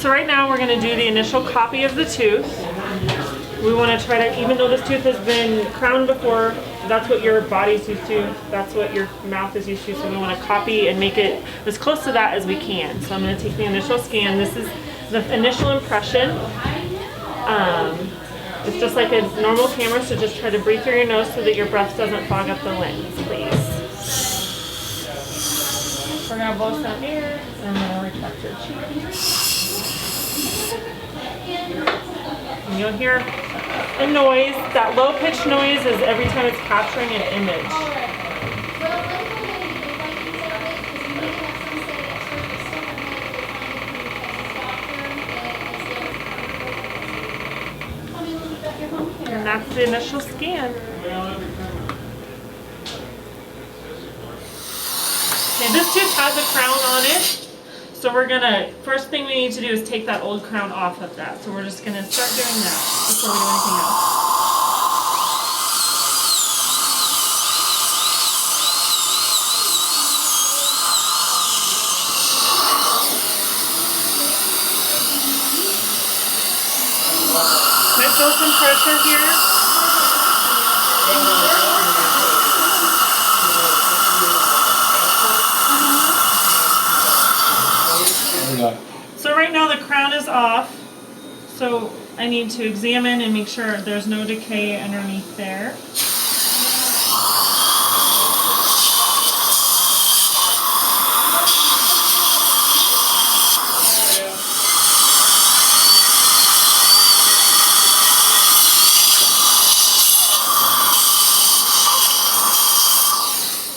So right now we're going to do the initial copy of the tooth. We want to try to, even though this tooth has been crowned before, that's what your body's used to, that's what your mouth is used to, so we want to copy and make it as close to that as we can. So I'm going to take the initial scan. This is the initial impression. It's just like a normal camera, so just try to breathe through your nose so that your breath doesn't fog up the lens, please. We're going to blow some air, and I'm going to retract your cheek. And you'll hear a noise. That low-pitched noise is every time it's capturing an image. And that's the initial scan. Okay, this tooth has a crown on it. So we're gonna, first thing we need to do is take that old crown off of that. So we're just gonna start doing that before we do anything else. Can I feel some pressure here? So right now the crown is off, so I need to examine and make sure there's no decay underneath there.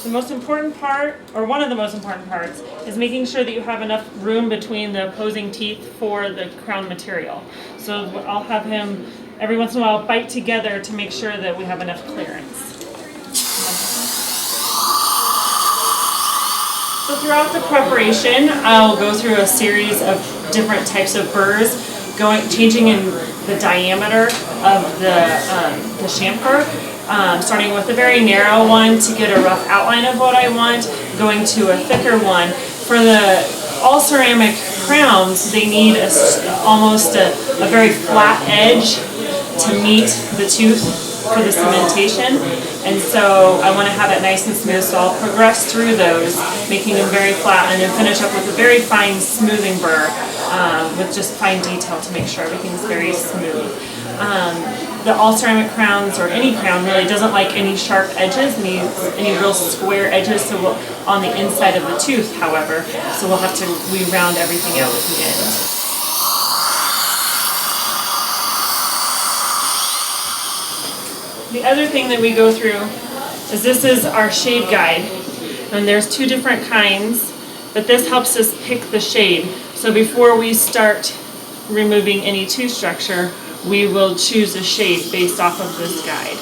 The most important part, or one of the most important parts, is making sure that you have enough room between the opposing teeth for the crown material. So I'll have him every once in a while bite together to make sure that we have enough clearance. So throughout the preparation, I'll go through a series of different types of burrs, changing in the diameter of the chamfer. Starting with a very narrow one to get a rough outline of what I want, going to a thicker one. For the all ceramic crowns, they need almost a very flat edge to meet the tooth for the cementation. And so I want to have it nice and smooth, so I'll progress through those, making them very flat, and then finish up with a very fine smoothing burr with just fine detail to make sure everything's very smooth. The all ceramic crowns, or any crown really, doesn't like any sharp edges, any real square edges, so on the inside of the tooth, however, so we'll have to re-round everything out at the end. The other thing that we go through is this is our shade guide, and there's two different kinds, but this helps us pick the shade. So before we start removing any tooth structure, we will choose a shade based off of this guide.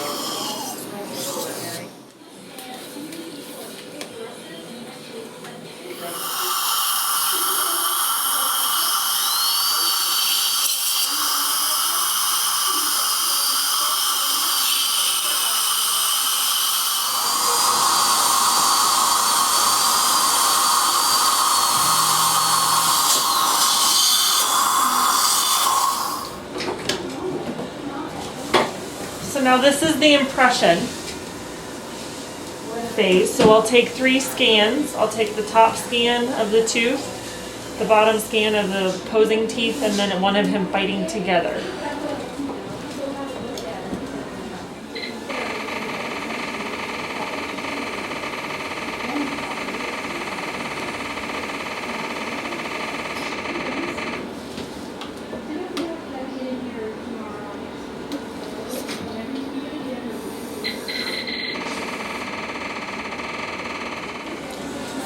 So now this is the impression phase. So I'll take 3 scans. I'll take the top scan of the tooth, the bottom scan of the opposing teeth, and then one of him biting together.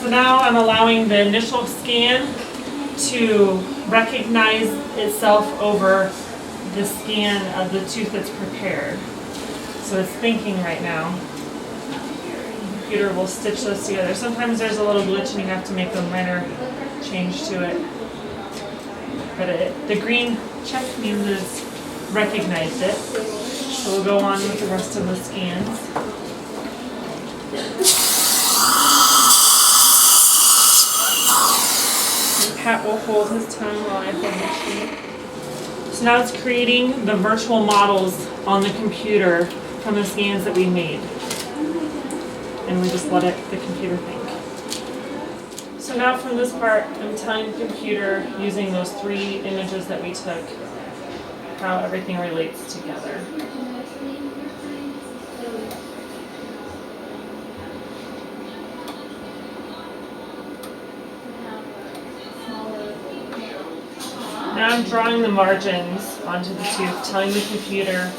So now I'm allowing the initial scan to recognize itself over the scan of the tooth that's prepared. So it's thinking right now. The computer will stitch those together. Sometimes there's a little glitch and you have to make a minor change to it. But the green check means it's recognized it. So we'll go on with the rest of the scans. cat will hold his tongue while I hold the sheet. So now it's creating the virtual models on the computer from the scans that we made. And we just let the computer think. So now from this part, I'm telling the computer, using those 3 images that we took, how everything relates together. Now I'm drawing the margins onto the tooth, telling the computer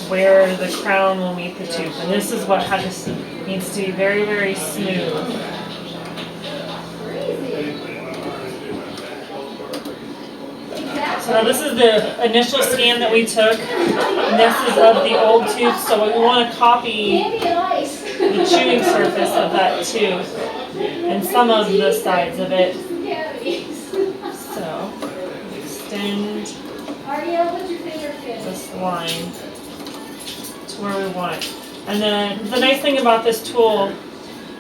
where the crown will meet the tooth. And this is what needs to be very, very smooth. So now this is the initial scan that we took, and this is of the old tooth, so we want to copy the chewing surface of that tooth and some of the sides of it. So extend this line to where we want it. And then the nice thing about this tool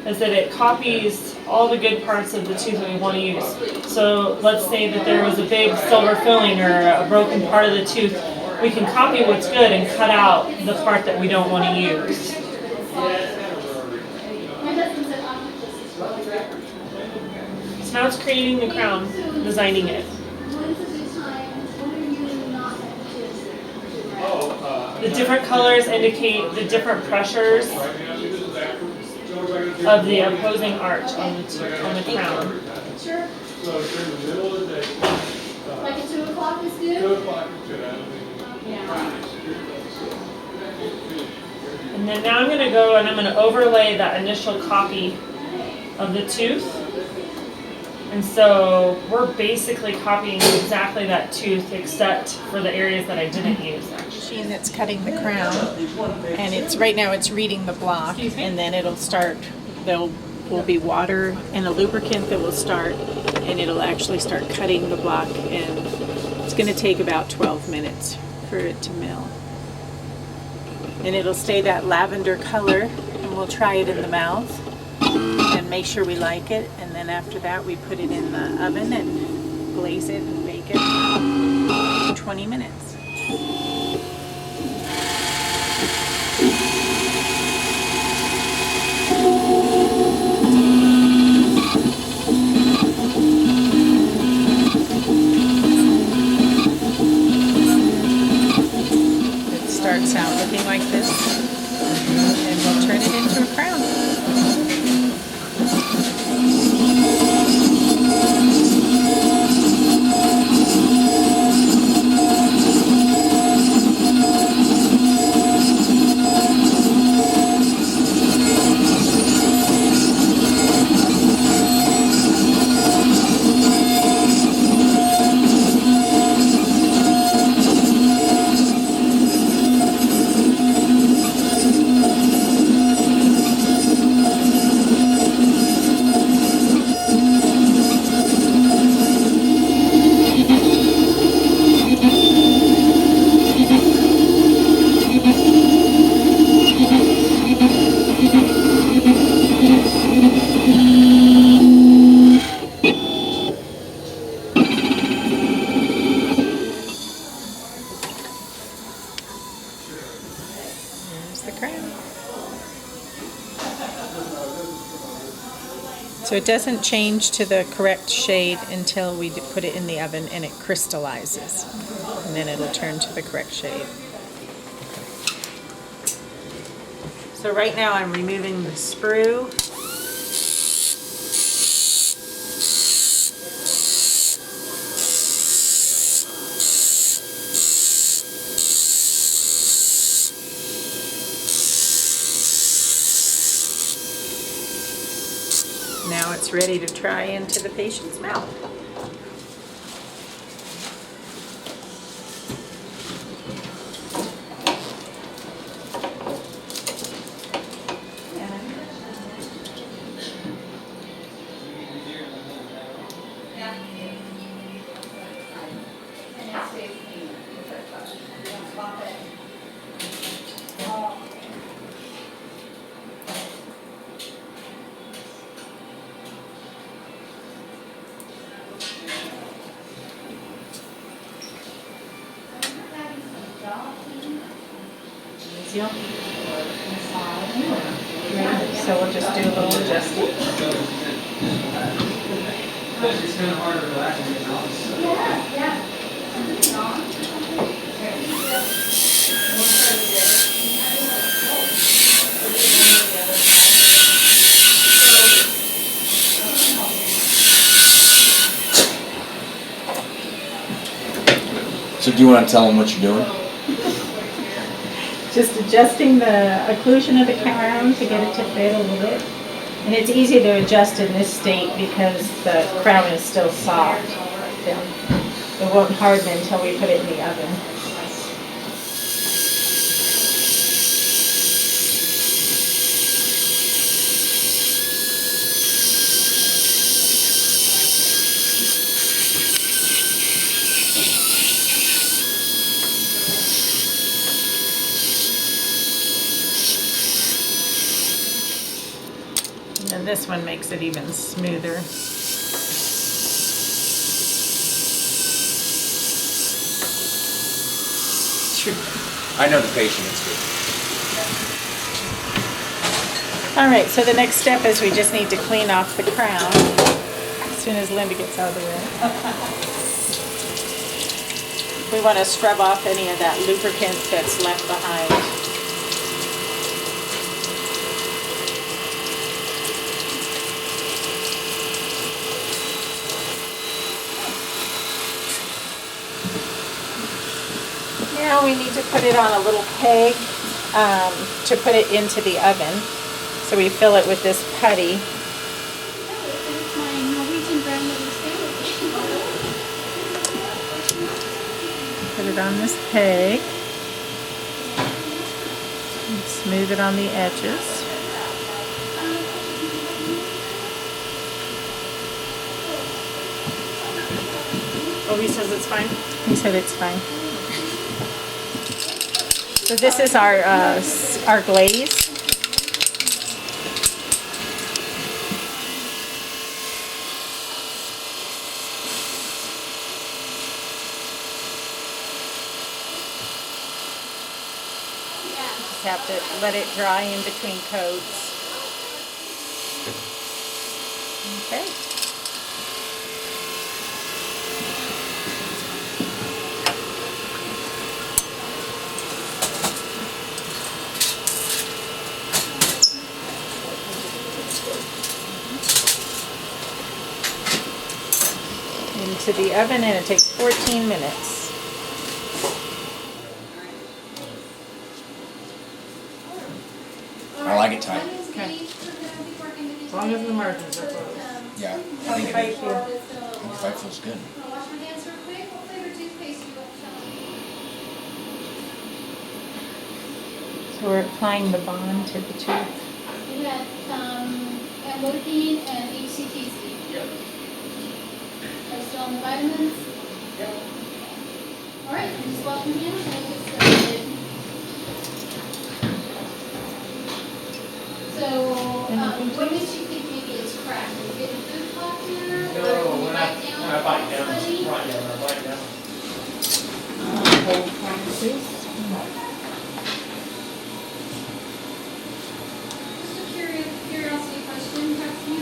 is that it copies all the good parts of the tooth that we want to use. So let's say that there was a big silver filling or a broken part of the tooth. We can copy what's good and cut out the part that we don't want to use. So now it's creating the crown, designing it. The different colors indicate the different pressures of the opposing arch on the crown. Sure. So during the middle of the day. Like at 2 o'clock is good? 2 o'clock is good. And then now I'm going to go and I'm going to overlay that initial copy of the tooth. And so we're basically copying exactly that tooth except for the areas that I didn't use. Machine that's cutting the crown, and it's right now it's reading the block, and then it'll start. There will be water and a lubricant that will start, and it'll actually start cutting the block, and it's going to take about 12 minutes for it to mill. And it'll stay that lavender color, and we'll try it in the mouth and make sure we like it, and then after that we put it in the oven and glaze it and bake it for 20 minutes. It starts out looking like this, and we'll turn it into a crown. So it doesn't change to the correct shade until we put it in the oven and it crystallizes. And then it'll turn to the correct shade. So right now I'm removing the sprue. Now it's ready to try into the patient's mouth. Yep. Ready? So we'll just do a little adjusting. So do you want to tell them what you're doing? Just adjusting the occlusion of the crown to get it to fit a little bit. And it's easy to adjust in this state because the crown is still soft. It won't harden until we put it in the oven. And this one makes it even smoother. I know the patient is good. All right, so the next step is we just need to clean off the crown as soon as Linda gets out of the way. We want to scrub off any of that lubricant that's left behind. Now we need to put it on a little peg to put it into the oven. So we fill it with this putty. It's my Norwegian grandmother's favorite. Put it on this peg. And smooth it on the edges. Oh, he says it's fine? He said it's fine. So this is our glaze. Just have to let it dry in between coats. Okay. Into the oven, and it takes 14 minutes. I like it tight. Okay. As long as the margins are closed. Yeah. I think it is. 25 feels good. So we're applying the bond to the tooth. We had amlodipine and HCTC. Yep. Are you still on the vitamins? Yep. All right, and just wash your hands and we'll get started. So, what makes you think maybe it's cracked? Are you getting food caught here? No, Or when you when bite down? I bite down, Sweaty? right, yeah, when I bite down. Hold practice. Just a curiosity question. Have you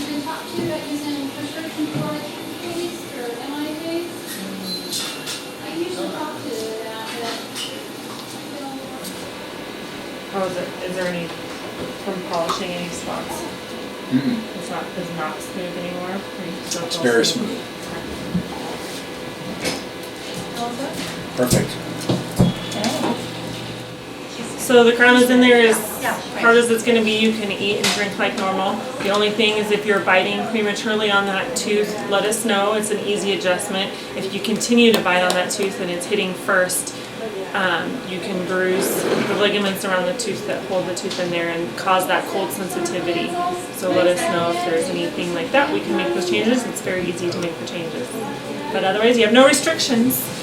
been talked to about using prescription fluoride paste or MI paste? I usually talk to that, but I don't. How is it? Is there any, from polishing any spots? Mm-mm. It's not smooth anymore? Or you still It's feel very smooth. How's that? Perfect. So the crown is in there as hard as it's going to be. You can eat and drink like normal. The only thing is if you're biting prematurely on that tooth, let us know. It's an easy adjustment. If you continue to bite on that tooth and it's hitting first, you can bruise the ligaments around the tooth that hold the tooth in there and cause that cold sensitivity. So let us know if there's anything like that. We can make those changes. It's very easy to make the changes. But otherwise, you have no restrictions.